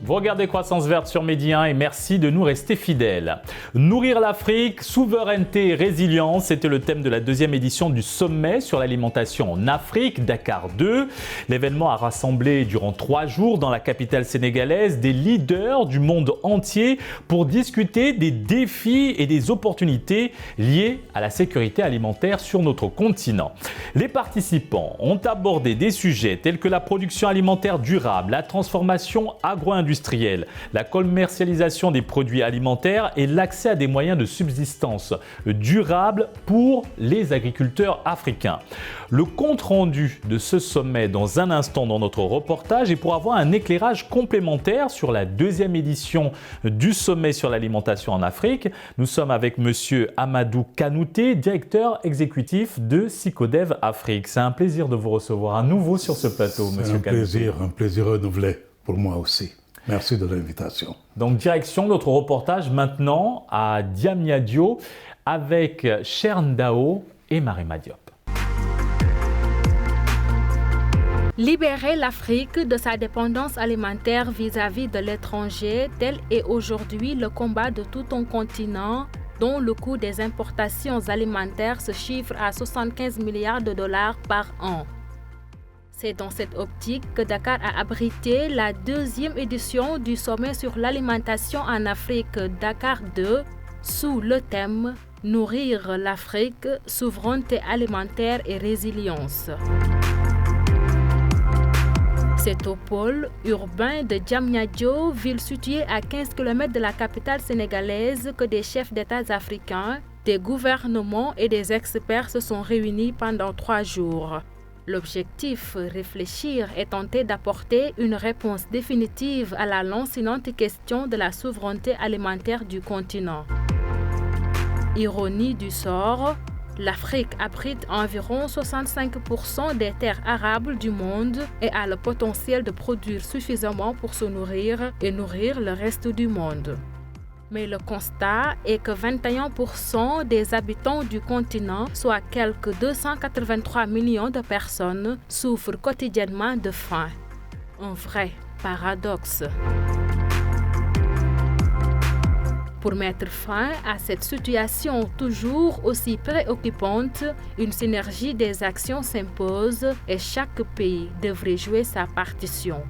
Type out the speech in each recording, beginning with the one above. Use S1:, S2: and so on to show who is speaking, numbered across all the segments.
S1: Vous regardez Croissance Verte sur Midi 1 et merci de nous rester fidèles. Nourrir l'Afrique, souveraineté et résilience, c'était le thème de la deuxième édition du sommet sur l'alimentation en Afrique, Dakar 2. L'événement a rassemblé durant 3 jours dans la capitale sénégalaise des leaders du monde entier pour discuter des défis et des opportunités liées à la sécurité alimentaire sur notre continent. Les participants ont abordé des sujets tels que la production alimentaire durable, la transformation agro-industrielle, la commercialisation des produits alimentaires et l'accès à des moyens de subsistance durables pour les agriculteurs africains. Le compte-rendu de ce sommet dans un instant dans notre reportage et pour avoir un éclairage complémentaire sur la deuxième édition du sommet sur l'alimentation en Afrique, nous sommes avec Monsieur Amadou Kanouté, directeur exécutif de Sycodev Afrique. C'est un plaisir de vous recevoir à nouveau sur ce plateau, Monsieur Kanouté.
S2: Un plaisir renouvelé pour moi aussi. Merci de l'invitation.
S1: Donc, direction notre reportage maintenant à Diamniadio avec Chern-Dao et Marema Diop.
S3: Libérer l'Afrique de sa dépendance alimentaire vis-à-vis de l'étranger, tel est aujourd'hui le combat de tout un continent dont le coût des importations alimentaires se chiffre à 75 milliards de dollars par an. C'est dans cette optique que Dakar a abrité la deuxième édition du sommet sur l'alimentation en Afrique, Dakar 2, sous le thème « Nourrir l'Afrique, souveraineté alimentaire et résilience ». C'est au pôle urbain de Diamniadio, ville située à 15 km de la capitale sénégalaise, que des chefs d'État africains, des gouvernements et des experts se sont réunis pendant 3 jours. L'objectif, réfléchir et tenter d'apporter une réponse définitive à la lancinante question de la souveraineté alimentaire du continent. Ironie du sort, l'Afrique abrite environ 65% des terres arables du monde et a le potentiel de produire suffisamment pour se nourrir et nourrir le reste du monde. Mais le constat est que 21% des habitants du continent, soit quelques 283 millions de personnes, souffrent quotidiennement de faim. Un vrai paradoxe. Pour mettre fin à cette situation toujours aussi préoccupante, une synergie des actions s'impose et chaque pays devrait jouer sa partition.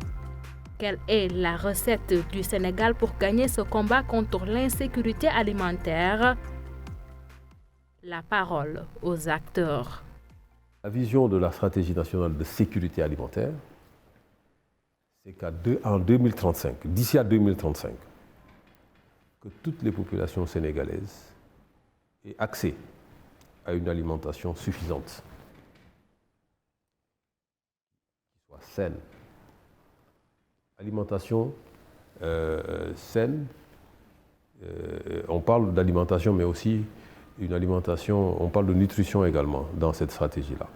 S3: Quelle est la recette du Sénégal pour gagner ce combat contre l'insécurité alimentaire? La parole aux acteurs.
S4: La vision de la stratégie nationale de sécurité alimentaire, c'est qu'en 2035, d'ici à 2035, que toutes les populations sénégalaises aient accès à une alimentation suffisante, qui soit saine. Alimentation saine, on parle d'alimentation, mais aussi une alimentation, on parle de nutrition également dans cette stratégie-là.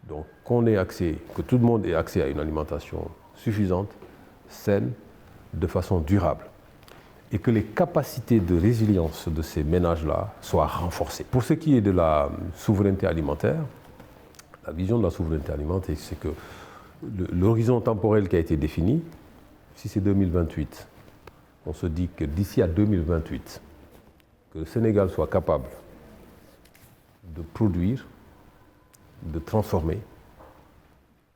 S4: Donc que tout le monde ait accès à une alimentation suffisante, saine, de façon durable. Et que les capacités de résilience de ces ménages-là soient renforcées. Pour ce qui est de la souveraineté alimentaire, la vision de la souveraineté alimentaire, c'est que l'horizon temporel qui a été défini, si c'est 2028, on se dit que d'ici à 2028, que le Sénégal soit capable de produire, de transformer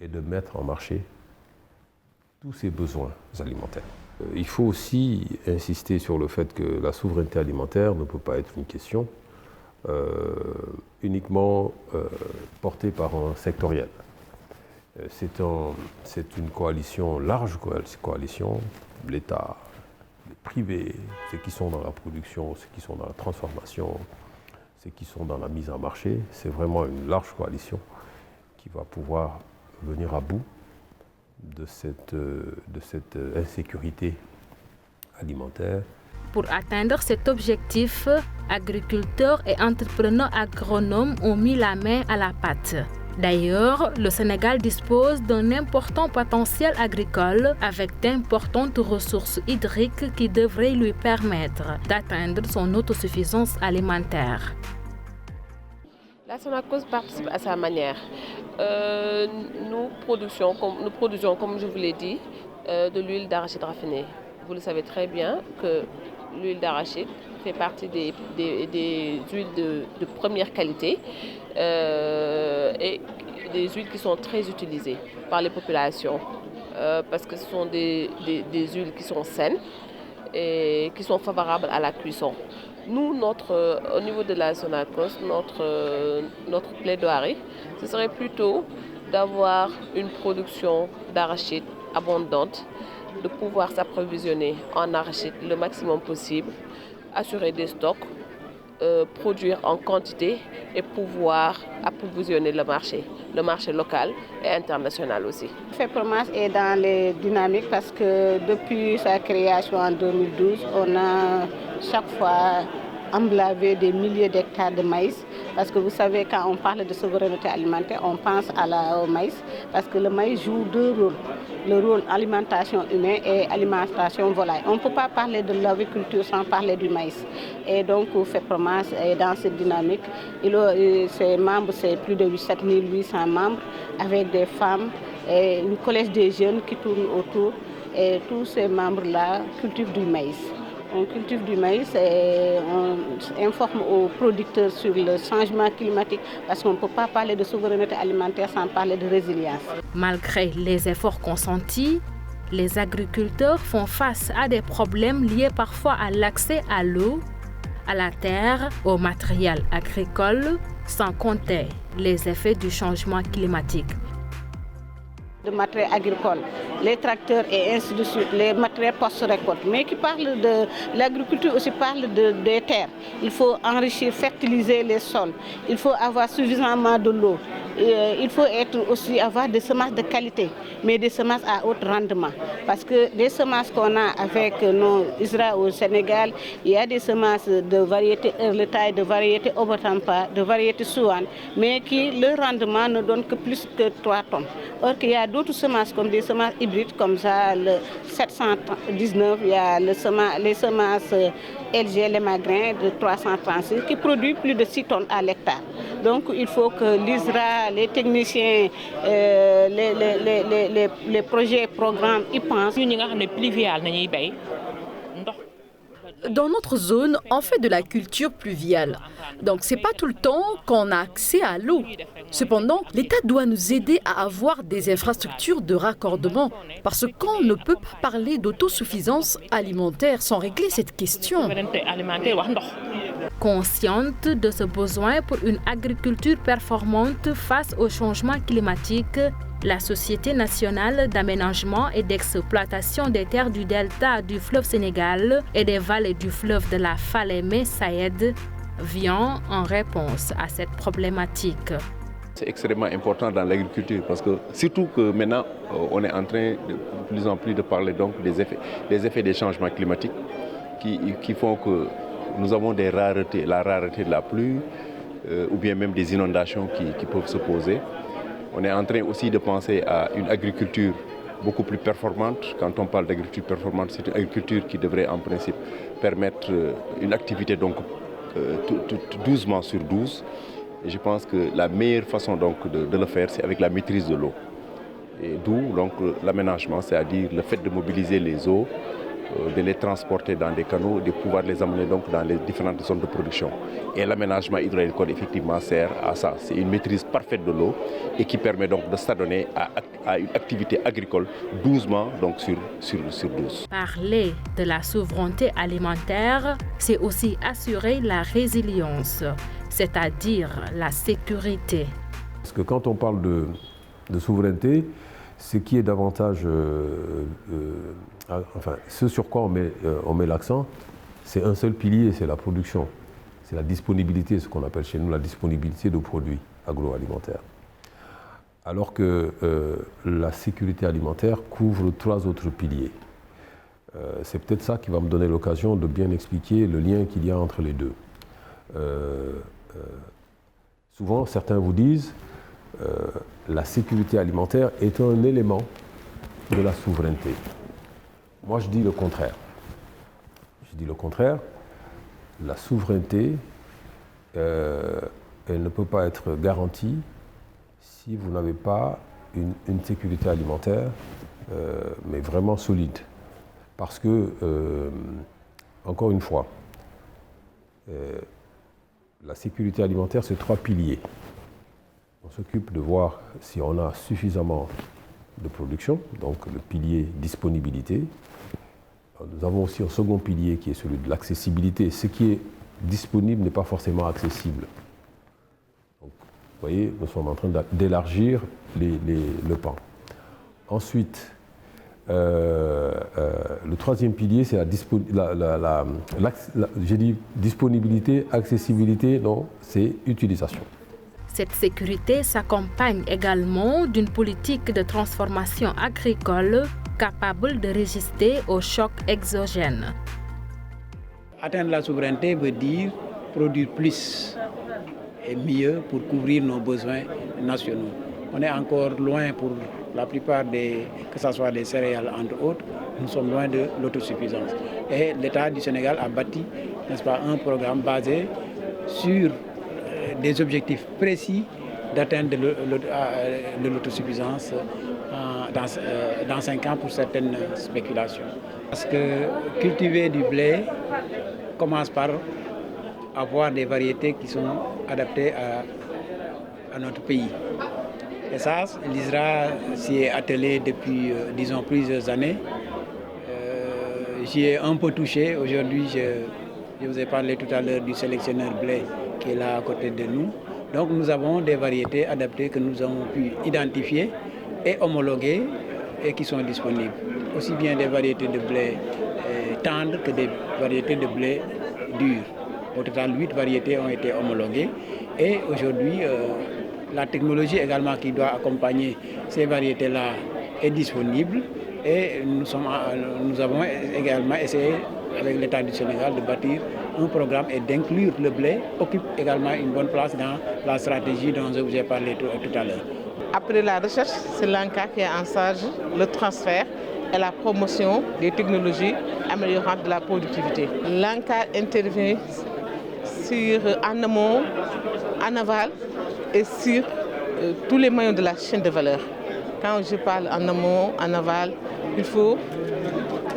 S4: et de mettre en marché tous ses besoins alimentaires. Il faut aussi insister sur le fait que la souveraineté alimentaire ne peut pas être une question uniquement portée par un sectoriel. C'est une coalition, large coalition, l'État, les privés, ceux qui sont dans la production, ceux qui sont dans la transformation, ceux qui sont dans la mise en marché. C'est vraiment une large coalition qui va pouvoir venir à bout de cette insécurité alimentaire.
S3: Pour atteindre cet objectif, agriculteurs et entrepreneurs agronomes ont mis la main à la pâte. D'ailleurs, le Sénégal dispose d'un important potentiel agricole avec d'importantes ressources hydriques qui devraient lui permettre d'atteindre son autosuffisance alimentaire.
S5: La Sonacos participe à sa manière. Nous produisons, comme je vous l'ai dit, de l'huile d'arachide raffinée. vous le savez très bien que l'huile d'arachide fait partie des huiles de première qualité et des huiles qui sont très utilisées par les populations parce que ce sont des huiles qui sont saines et qui sont favorables à la cuisson. Nous, au niveau de la Sonacos, notre plaidoirie, ce serait plutôt d'avoir une production d'arachide abondante, de pouvoir s'approvisionner en arachide le maximum possible, assurer des stocks, produire en quantité et pouvoir approvisionner le marché local et international aussi.
S6: FEPROMAS est dans les dynamiques parce que depuis sa création en 2012, on a chaque fois emblavé des milliers d'hectares de maïs. Parce que vous savez, quand on parle de souveraineté alimentaire, on pense au maïs. Parce que le maïs joue deux rôles. Le rôle alimentation humaine et alimentation volaille. On ne peut pas parler de l'agriculture sans parler du maïs. Et donc, FEPROMAS est dans cette dynamique. Ses membres, c'est plus de 7800 membres, avec des femmes et une collège des jeunes qui tournent autour. Et tous ces membres-là cultivent du maïs. On cultive du maïs et on informe aux producteurs sur le changement climatique parce qu'on ne peut pas parler de souveraineté alimentaire sans parler de résilience.
S3: Malgré les efforts consentis, les agriculteurs font face à des problèmes liés parfois à l'accès à l'eau, à la terre, au matériel agricole, sans compter les effets du changement climatique.
S6: De matériel agricole, les tracteurs et ainsi de suite, les matériels post-récolte. Mais qui parle de l'agriculture aussi parle des terres. Il faut enrichir, fertiliser les sols. Il faut avoir suffisamment de l'eau. Il faut aussi avoir des semences de qualité, mais des semences à haut rendement. Parce que les semences qu'on a avec nos Israël au Sénégal, il y a des semences de variété Earletaille, de variété Obotampa, de variété Souane, mais qui, le rendement ne donne que plus que 3 tonnes. Or qu'il y a d'autres semences comme des semences hybrides, comme ça, le 719, il y a les semences LG, les magrins de 336, qui produisent plus de 6 tonnes à l'hectare. Donc il faut que l'ISRA, les techniciens, les projets, programmes, y pensent.
S7: Dans notre zone, on fait de la culture pluviale. Donc, ce n'est pas tout le temps qu'on a accès à l'eau. Cependant, l'État doit nous aider à avoir des infrastructures de raccordement parce qu'on ne peut pas parler d'autosuffisance alimentaire sans régler cette question.
S3: Consciente de ce besoin pour une agriculture performante face au changement climatique, la Société nationale d'aménagement et d'exploitation des terres du delta du fleuve Sénégal et des vallées du fleuve de la Falémé Saïd vient en réponse à cette problématique.
S8: C'est extrêmement important dans l'agriculture parce que surtout que maintenant on est en train de plus en plus de parler donc des effets des changements climatiques qui font que nous avons des raretés, la rareté de la pluie ou bien même des inondations qui peuvent se poser. On est en train aussi de penser à une agriculture beaucoup plus performante. Quand on parle d'agriculture performante, c'est une agriculture qui devrait en principe permettre une activité donc 12 mois sur 12. Et je pense que la meilleure façon donc de le faire, c'est avec la maîtrise de l'eau. Et d'où donc l'aménagement, c'est-à-dire le fait de mobiliser les eaux, de les transporter dans des canaux, de pouvoir les amener donc dans les différentes zones de production. Et l'aménagement hydraulique effectivement sert à ça. C'est une maîtrise parfaite de l'eau et qui permet donc de s'adonner à une activité agricole 12 mois donc sur 12.
S3: Parler de la souveraineté alimentaire, c'est aussi assurer la résilience, c'est-à-dire la sécurité.
S4: Parce que quand on parle de souveraineté, ce qui est davantage, ce sur quoi on met l'accent, c'est un seul pilier, c'est la production. C'est la disponibilité, ce qu'on appelle chez nous la disponibilité de produits agroalimentaires. Alors que la sécurité alimentaire couvre 3 autres piliers. C'est peut-être ça qui va me donner l'occasion de bien expliquer le lien qu'il y a entre les deux. Souvent, certains vous disent la sécurité alimentaire est un élément de la souveraineté. Moi, je dis le contraire. La souveraineté, elle ne peut pas être garantie si vous n'avez pas une sécurité alimentaire, mais vraiment solide. Parce que, encore une fois, la sécurité alimentaire, c'est 3 piliers. On s'occupe de voir si on a suffisamment de production, donc le pilier disponibilité. Nous avons aussi un second pilier qui est celui de l'accessibilité. Ce qui est disponible n'est pas forcément accessible. Donc, vous voyez, nous sommes en train d'élargir le pan. Ensuite, le troisième pilier, c'est j'ai dit disponibilité, accessibilité, non, c'est utilisation.
S3: Cette sécurité s'accompagne également d'une politique de transformation agricole capable de résister aux chocs exogènes.
S9: Atteindre la souveraineté veut dire produire plus et mieux pour couvrir nos besoins nationaux. On est encore loin pour la plupart que ce soit des céréales entre autres, nous sommes loin de l'autosuffisance. Et l'État du Sénégal a bâti, n'est-ce pas, un programme basé sur des objectifs précis d'atteindre de l'autosuffisance dans 5 ans pour certaines spéculations. Parce que cultiver du blé commence par avoir des variétés qui sont adaptées à notre pays. Et ça, l'ISRA s'y est attelé depuis, disons, plusieurs années. J'y ai un peu touché. Aujourd'hui, je vous ai parlé tout à l'heure du sélectionneur blé qui est là à côté de nous. Donc nous avons des variétés adaptées que nous avons pu identifier et homologuer et qui sont disponibles. Aussi bien des variétés de blé tendres que des variétés de blé dures. Au total, 8 variétés ont été homologuées. Et aujourd'hui, la technologie également qui doit accompagner ces variétés-là est disponible. Et nous avons également essayé avec l'État du Sénégal de bâtir un programme et d'inclure le blé, occupe également une bonne place dans la stratégie dont je vous ai parlé tout à l'heure.
S10: Après la recherche, c'est l'ANCAR qui est en charge le transfert et la promotion des technologies améliorantes de la productivité. L'ANCAR intervient en amont, en aval et sur tous les maillons de la chaîne de valeur. Quand je parle en amont, en aval, il faut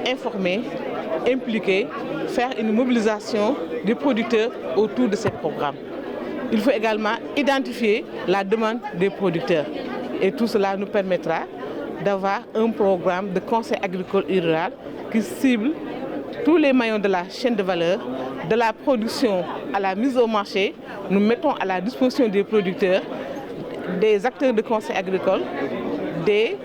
S10: informer, impliquer, faire une mobilisation des producteurs autour de ces programmes. Il faut également identifier la demande des producteurs. Et tout cela nous permettra d'avoir un programme de conseil agricole et rural qui cible tous les maillons de la chaîne de valeur, de la production à la mise au marché. Nous mettons à la disposition des producteurs, des acteurs de conseil agricole, des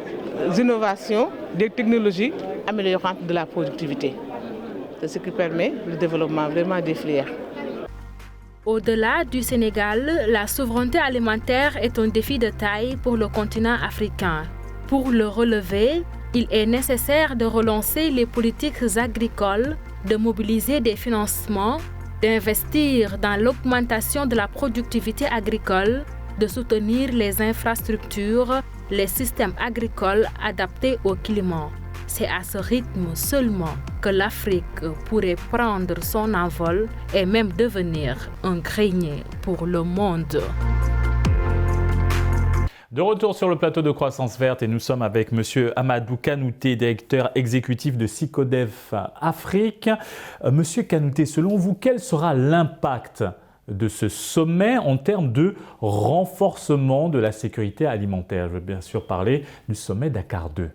S10: innovations, des technologies améliorantes de la productivité. C'est ce qui permet le développement vraiment des filières.
S3: Au-delà du Sénégal, la souveraineté alimentaire est un défi de taille pour le continent africain. Pour le relever, il est nécessaire de relancer les politiques agricoles, de mobiliser des financements, d'investir dans l'augmentation de la productivité agricole, de soutenir les infrastructures, les systèmes agricoles adaptés au climat. C'est à ce rythme seulement que l'Afrique pourrait prendre son envol et même devenir un grenier pour le monde.
S1: De retour sur le plateau de Croissance Verte et nous sommes avec M. Amadou Kanouté, directeur exécutif de Sycodef Afrique. Monsieur Kanouté, selon vous, quel sera l'impact de ce sommet en termes de renforcement de la sécurité alimentaire? Je veux bien sûr parler du sommet Dakar 2.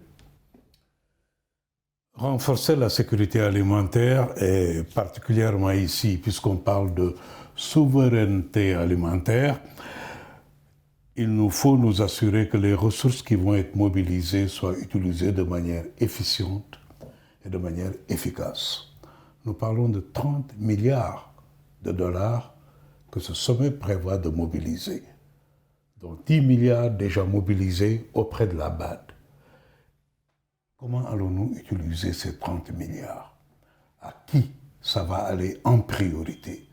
S2: Renforcer la sécurité alimentaire, et particulièrement ici, puisqu'on parle de souveraineté alimentaire, il nous faut nous assurer que les ressources qui vont être mobilisées soient utilisées de manière efficiente et de manière efficace. Nous parlons de 30 milliards de dollars que ce sommet prévoit de mobiliser, dont 10 milliards déjà mobilisés auprès de la BAD. Comment allons-nous utiliser ces 30 milliards? À qui ça va aller en priorité?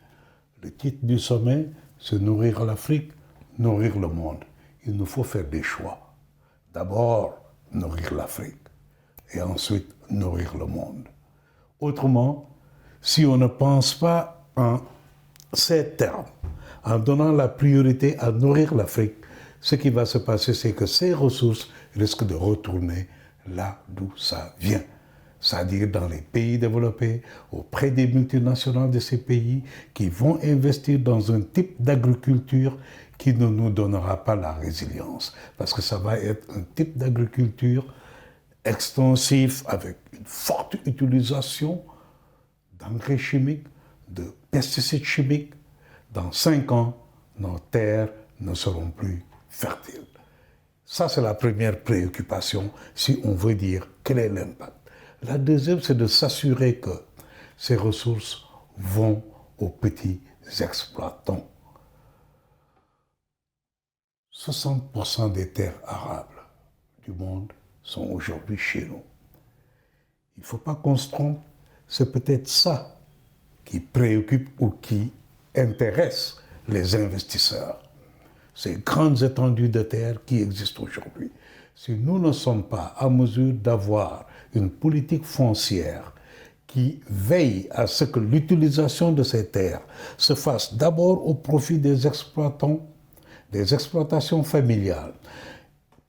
S2: Le titre du sommet, c'est nourrir l'Afrique, nourrir le monde. Il nous faut faire des choix. D'abord, nourrir l'Afrique et ensuite nourrir le monde. Autrement, si on ne pense pas en ces termes, en donnant la priorité à nourrir l'Afrique, ce qui va se passer, c'est que ces ressources risquent de retourner là d'où ça vient, c'est-à-dire dans les pays développés, auprès des multinationales de ces pays qui vont investir dans un type d'agriculture qui ne nous donnera pas la résilience. Parce que ça va être un type d'agriculture extensif avec une forte utilisation d'engrais chimiques, de pesticides chimiques. Dans 5 ans, nos terres ne seront plus fertiles. Ça, c'est la première préoccupation si on veut dire quel est l'impact. La deuxième, c'est de s'assurer que ces ressources vont aux petits exploitants. 60% des terres arables du monde sont aujourd'hui chez nous. Il ne faut pas qu'on se trompe, c'est peut-être ça qui préoccupe ou qui intéresse les investisseurs. Ces grandes étendues de terre qui existent aujourd'hui. Si nous ne sommes pas en mesure d'avoir une politique foncière qui veille à ce que l'utilisation de ces terres se fasse d'abord au profit des exploitants, des exploitations familiales,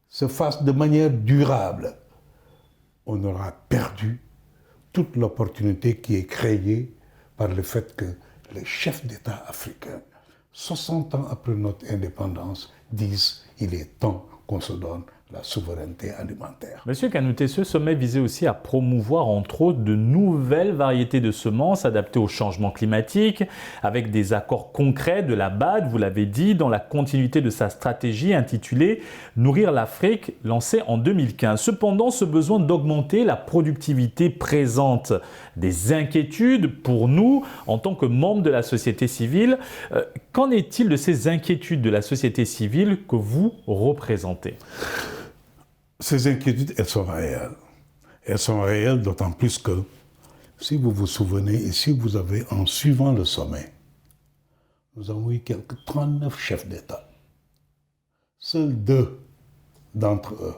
S2: se fasse de manière durable, on aura perdu toute l'opportunité qui est créée par le fait que les chefs d'État africains, 60 ans après notre indépendance, disent qu'il est temps qu'on se donne la souveraineté alimentaire.
S1: Monsieur Kanouté, ce sommet visait aussi à promouvoir entre autres de nouvelles variétés de semences adaptées au changement climatique, avec des accords concrets de la BAD, vous l'avez dit, dans la continuité de sa stratégie intitulée « Nourrir l'Afrique » lancée en 2015. Cependant, ce besoin d'augmenter la productivité présente des inquiétudes pour nous en tant que membres de la société civile. Qu'en est-il de ces inquiétudes de la société civile que vous représentez ?
S2: Ces inquiétudes, elles sont réelles. Elles sont réelles d'autant plus que, si vous vous souvenez, et si vous avez, en suivant le sommet, nous avons eu quelques 39 chefs d'État. Seuls 2 d'entre eux,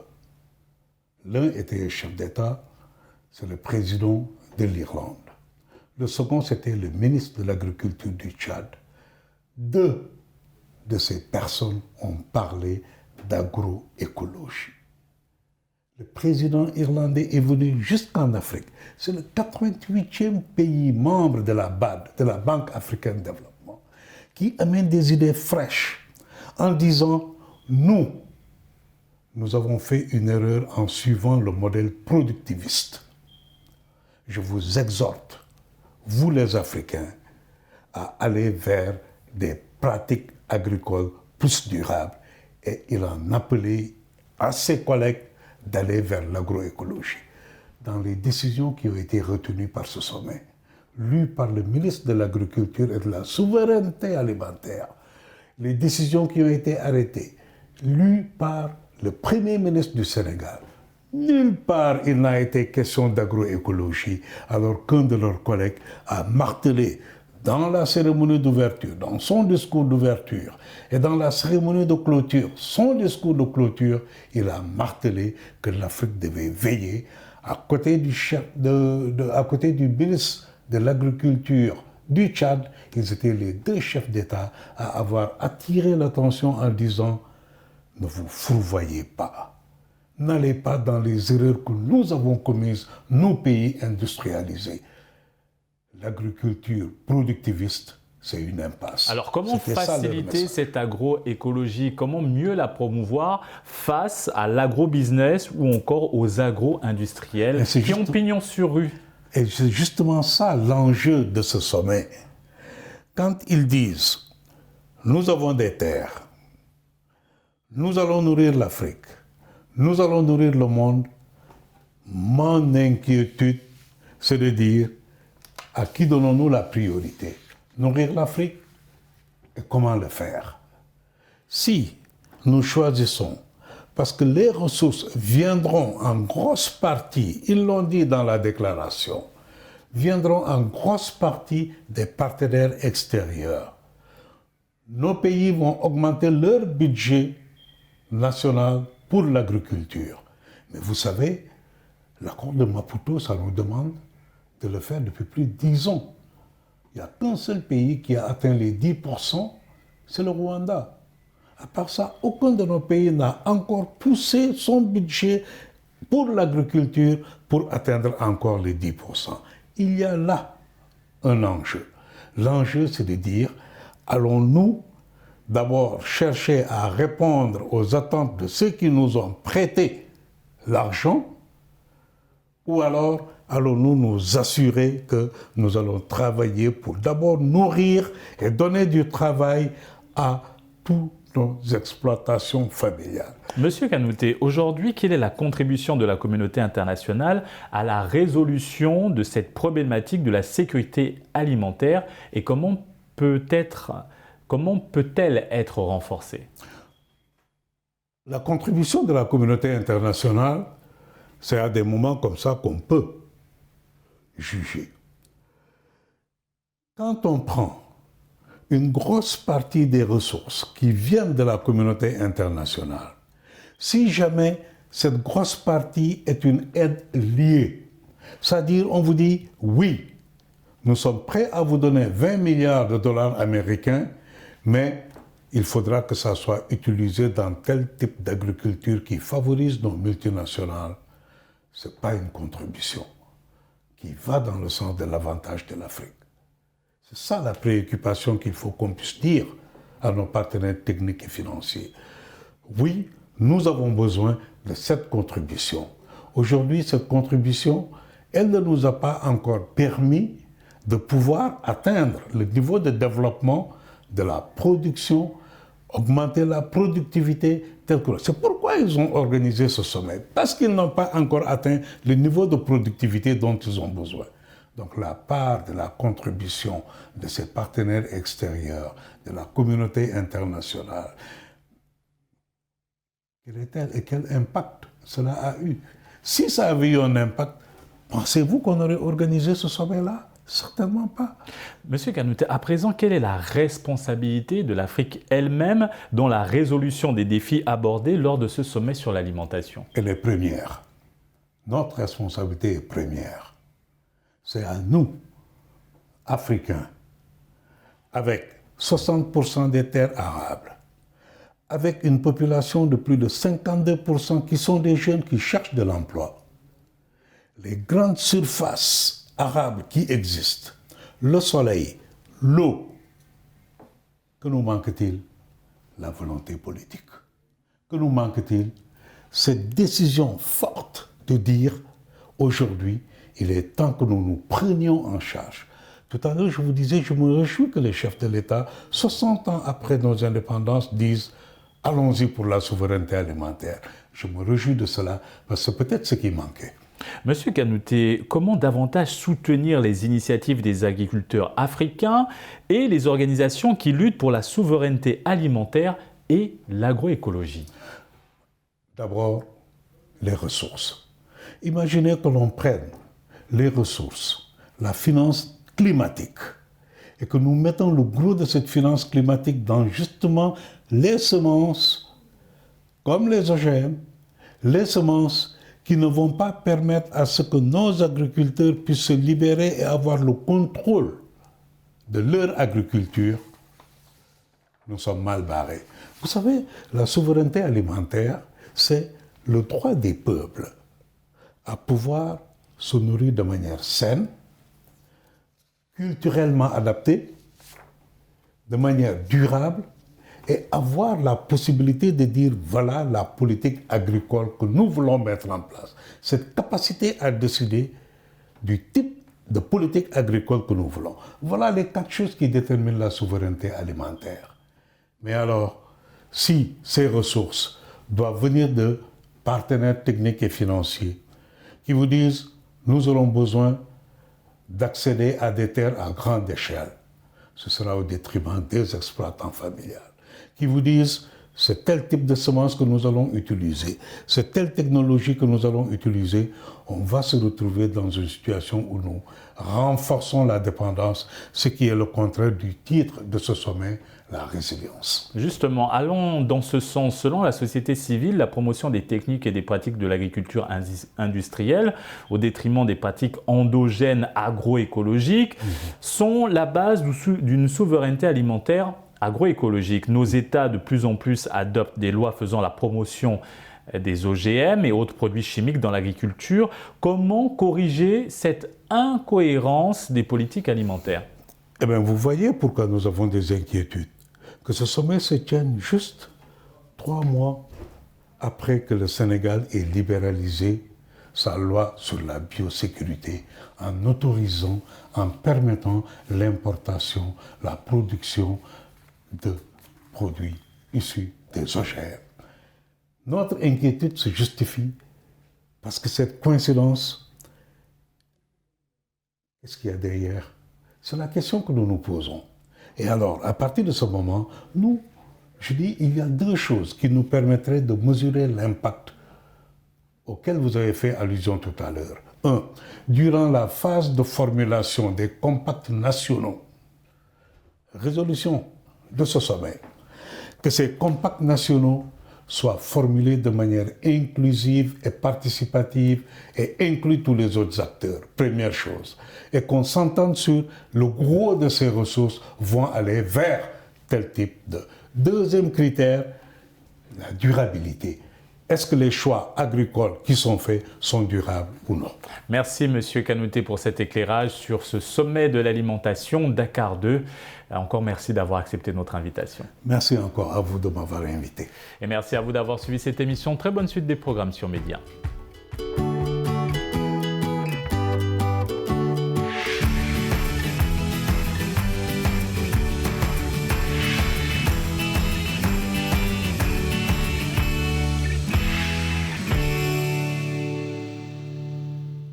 S2: l'un était chef d'État, c'est le président de l'Irlande. Le second, c'était le ministre de l'Agriculture du Tchad. 2 de ces personnes ont parlé d'agroécologie. Le président irlandais est venu jusqu'en Afrique. C'est le 88e pays membre de la BAD, de la Banque africaine de développement, qui amène des idées fraîches en disant « nous avons fait une erreur en suivant le modèle productiviste. Je vous exhorte, vous les Africains, à aller vers des pratiques agricoles plus durables. » Et il en appelait à ses collègues d'aller vers l'agroécologie. Dans les décisions qui ont été retenues par ce sommet, lues par le ministre de l'Agriculture et de la Souveraineté alimentaire, les décisions qui ont été arrêtées, lues par le Premier ministre du Sénégal, nulle part il n'a été question d'agroécologie, alors qu'un de leurs collègues a martelé dans la cérémonie d'ouverture, dans son discours d'ouverture et dans la cérémonie de clôture, son discours de clôture, il a martelé que l'Afrique devait veiller à côté du ministre de l'Agriculture du Tchad. Ils étaient les 2 chefs d'État à avoir attiré l'attention en disant « Ne vous fourvoyez pas, n'allez pas dans les erreurs que nous avons commises, nos pays industrialisés. » L'agriculture productiviste, c'est une impasse.
S1: Alors comment faciliter cette agroécologie? Comment mieux la promouvoir face à l'agrobusiness ou encore aux agro-industriels qui ont pignon sur rue?
S2: Et c'est justement ça l'enjeu de ce sommet. Quand ils disent « nous avons des terres, nous allons nourrir l'Afrique, nous allons nourrir le monde », mon inquiétude, c'est de dire à qui donnons-nous la priorité? Nourrir l'Afrique? Et comment le faire? Si nous choisissons, parce que les ressources viendront en grosse partie, ils l'ont dit dans la déclaration, viendront en grosse partie des partenaires extérieurs. Nos pays vont augmenter leur budget national pour l'agriculture. Mais vous savez, l'accord de Maputo, ça nous demande de le faire depuis plus de 10 ans. Il n'y a qu'un seul pays qui a atteint les 10%, c'est le Rwanda. À part ça, aucun de nos pays n'a encore poussé son budget pour l'agriculture pour atteindre encore les 10%. Il y a là un enjeu. L'enjeu, c'est de dire, allons-nous d'abord chercher à répondre aux attentes de ceux qui nous ont prêté l'argent, ou alors allons-nous nous assurer que nous allons travailler pour d'abord nourrir et donner du travail à toutes nos exploitations familiales.
S1: Monsieur Kanouté, aujourd'hui, quelle est la contribution de la communauté internationale à la résolution de cette problématique de la sécurité alimentaire et comment peut-elle être renforcée?
S2: La contribution de la communauté internationale, c'est à des moments comme ça qu'on peut juger. Quand on prend une grosse partie des ressources qui viennent de la communauté internationale, si jamais cette grosse partie est une aide liée, c'est-à-dire on vous dit oui, nous sommes prêts à vous donner 20 milliards de dollars américains, mais il faudra que ça soit utilisé dans tel type d'agriculture qui favorise nos multinationales. Ce n'est pas une contribution qui va dans le sens de l'avantage de l'Afrique. C'est ça la préoccupation qu'il faut qu'on puisse dire à nos partenaires techniques et financiers. Oui, nous avons besoin de cette contribution. Aujourd'hui, cette contribution, elle ne nous a pas encore permis de pouvoir atteindre le niveau de développement de la production, augmenter la productivité telle que... C'est pourquoi ils ont organisé ce sommet, parce qu'ils n'ont pas encore atteint le niveau de productivité dont ils ont besoin. Donc la part de la contribution de ces partenaires extérieurs, de la communauté internationale, quelle est-elle et quel impact cela a eu? Si ça avait eu un impact, pensez-vous qu'on aurait organisé ce sommet-là? Certainement pas.
S1: Monsieur Kanouté, à présent, quelle est la responsabilité de l'Afrique elle-même dans la résolution des défis abordés lors de ce sommet sur l'alimentation?
S2: Elle est première. Notre responsabilité est première. C'est à nous, Africains, avec 60% des terres arables, avec une population de plus de 52% qui sont des jeunes qui cherchent de l'emploi, les grandes surfaces arables qui existent, le soleil, l'eau. Que nous manque-t-il? La volonté politique. Que nous manque-t-il? Cette décision forte de dire aujourd'hui, il est temps que nous nous prenions en charge. Tout à l'heure, je vous disais, je me réjouis que les chefs de l'État, 60 ans après nos indépendances, disent « allons-y pour la souveraineté alimentaire ». Je me réjouis de cela, parce que c'est peut-être ce qui manquait.
S1: Monsieur Kanouté, comment davantage soutenir les initiatives des agriculteurs africains et les organisations qui luttent pour la souveraineté alimentaire et l'agroécologie?
S2: D'abord, les ressources. Imaginez que l'on prenne les ressources, la finance climatique, et que nous mettons le gros de cette finance climatique dans justement les semences, comme les OGM, les semences qui ne vont pas permettre à ce que nos agriculteurs puissent se libérer et avoir le contrôle de leur agriculture, nous sommes mal barrés. Vous savez, la souveraineté alimentaire, c'est le droit des peuples à pouvoir se nourrir de manière saine, culturellement adaptée, de manière durable, et avoir la possibilité de dire voilà la politique agricole que nous voulons mettre en place. Cette capacité à décider du type de politique agricole que nous voulons. Voilà les 4 choses qui déterminent la souveraineté alimentaire. Mais alors, si ces ressources doivent venir de partenaires techniques et financiers qui vous disent nous aurons besoin d'accéder à des terres à grande échelle, ce sera au détriment des exploitants familiales, qui vous disent c'est tel type de semence que nous allons utiliser, c'est telle technologie que nous allons utiliser, on va se retrouver dans une situation où nous renforçons la dépendance, ce qui est le contraire du titre de ce sommet, la résilience.
S1: Justement, allons dans ce sens. Selon la société civile, la promotion des techniques et des pratiques de l'agriculture industrielle, au détriment des pratiques endogènes agroécologiques, sont la base d'une souveraineté alimentaire agroécologique. Nos États de plus en plus adoptent des lois faisant la promotion des OGM et autres produits chimiques dans l'agriculture. Comment corriger cette incohérence des politiques alimentaires?
S2: Eh bien, vous voyez pourquoi nous avons des inquiétudes. Que ce sommet se tienne juste 3 mois après que le Sénégal ait libéralisé sa loi sur la biosécurité en autorisant, en permettant l'importation, la production de produits issus des OGM. Notre inquiétude se justifie parce que cette coïncidence, qu'est-ce qu'il y a derrière? C'est la question que nous nous posons. Et alors, à partir de ce moment, je dis, il y a 2 choses qui nous permettraient de mesurer l'impact auquel vous avez fait allusion tout à l'heure. 1. Durant la phase de formulation des compacts nationaux, résolution de ce sommet, que ces compacts nationaux soient formulés de manière inclusive et participative et incluent tous les autres acteurs, première chose. Et qu'on s'entende sur le gros de ces ressources vont aller vers tel type de... Deuxième critère, la durabilité. Est-ce que les choix agricoles qui sont faits sont durables ou non?
S1: Merci M. Kanouté pour cet éclairage sur ce sommet de l'alimentation Dakar 2. Encore merci d'avoir accepté notre invitation.
S2: Merci encore à vous de m'avoir invité.
S1: Et merci à vous d'avoir suivi cette émission. Très bonne suite des programmes sur Média.